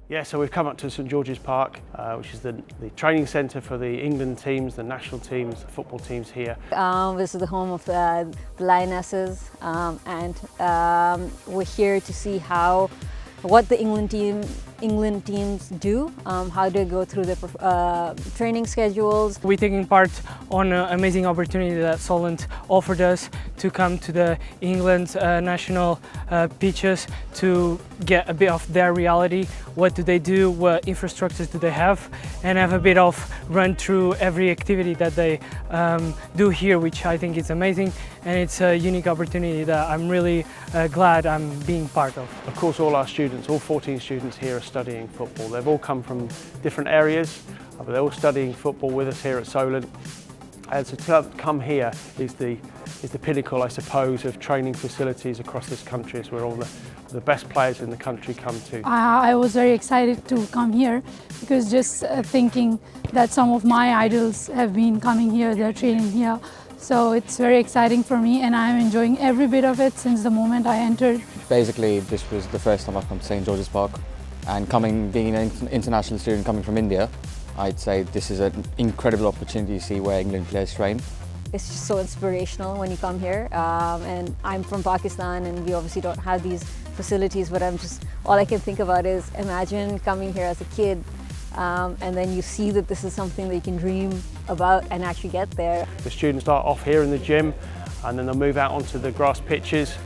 Yeah, so we've come up to St George's Park, which is the training centre for the England teams, the national teams, the football teams here. This is the home of the Lionesses, and we're here to see what the England teams do, how they go through their training schedules. We're taking part on an amazing opportunity that Solent offered us to come to the England national pitches to get a bit of their reality. What do they do, what infrastructures do they have, and have a bit of run through every activity that they do here, which I think is amazing, and it's a unique opportunity that I'm really glad I'm being part of. Of course, all our students, all 14 students here are studying football. They've all come from different areas, but they're all studying football with us here at Solent. And so to come here is the pinnacle, I suppose, of training facilities across this country. It's where all the best players in the country come to. I was very excited to come here because just thinking that some of my idols have been coming here, they're training here. So it's very exciting for me and I'm enjoying every bit of it since the moment I entered. Basically, this was the first time I've come to St George's Park, and being an international student coming from India, I'd say this is an incredible opportunity to see where England players train. It's just so inspirational when you come here, and I'm from Pakistan and we obviously don't have these facilities, but all I can think about is imagine coming here as a kid and then you see that this is something that you can dream about and actually get there. The students start off here in the gym and then they'll move out onto the grass pitches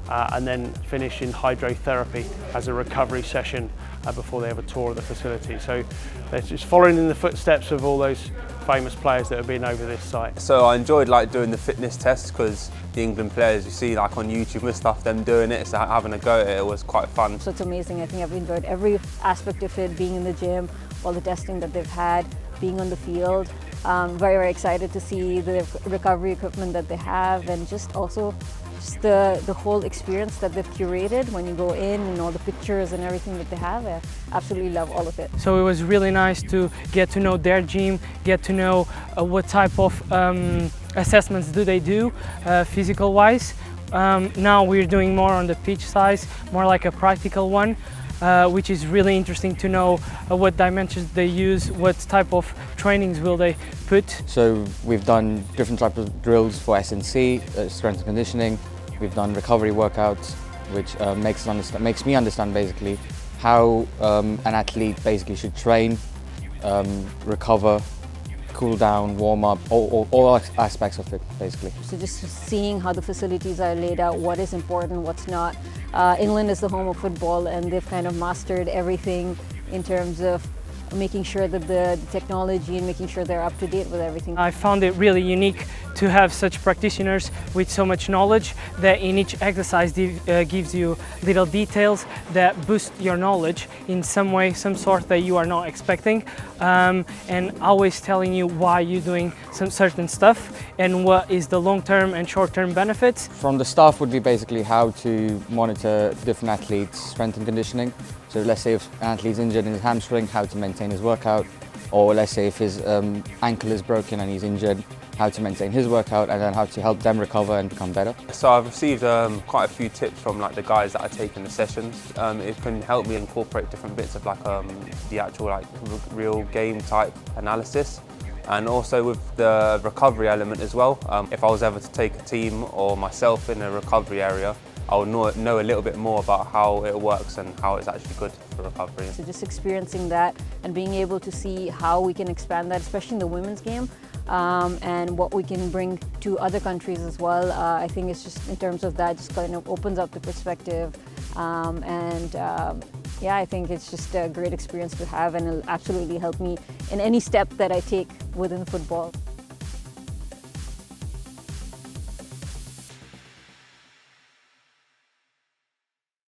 and then finish in hydrotherapy as a recovery session before they have a tour of the facility. So they're just following in the footsteps of all those famous players that have been over this site. So I enjoyed doing the fitness tests because the England players you see on YouTube and stuff, them doing it, so having a go at it was quite fun. So it's amazing. I think I've enjoyed every aspect of it, being in the gym, all the testing that they've had, being on the field. Very, very excited to see the recovery equipment that they have, and just the whole experience that they've curated when you go in and all the pictures and everything that they have. I absolutely love all of it. So it was really nice to get to know their gym, get to know what type of assessments do they do physical wise. Now we're doing more on the pitch size, more like a practical one. Which is really interesting to know what dimensions they use, what type of trainings will they put. So we've done different types of drills for S&C, strength and conditioning. We've done recovery workouts, which makes me understand basically how an athlete basically should train, recover, cool down, warm up, all aspects of it basically. So just seeing how the facilities are laid out, what is important, what's not. England is the home of football and they've kind of mastered everything in terms of making sure that the technology and making sure they're up to date with everything. I found it really unique to have such practitioners with so much knowledge that in each exercise gives you little details that boost your knowledge in some way, some sort that you are not expecting, and always telling you why you're doing some certain stuff and what is the long-term and short-term benefits. From the staff would be basically how to monitor different athletes' strength and conditioning. So let's say if an athlete's injured in his hamstring, how to maintain his workout, or let's say if his ankle is broken and he's injured, how to maintain his workout, and then how to help them recover and become better. So I've received quite a few tips from the guys that I take in the sessions. It can help me incorporate different bits of the actual real game type analysis, and also with the recovery element as well. If I was ever to take a team or myself in a recovery area, I would know a little bit more about how it works and how it's actually good for recovery. So just experiencing that and being able to see how we can expand that, especially in the women's game, and what we can bring to other countries as well. I think it's just in terms of that, just kind of opens up the perspective, yeah, I think it's just a great experience to have, and it'll absolutely help me in any step that I take within football.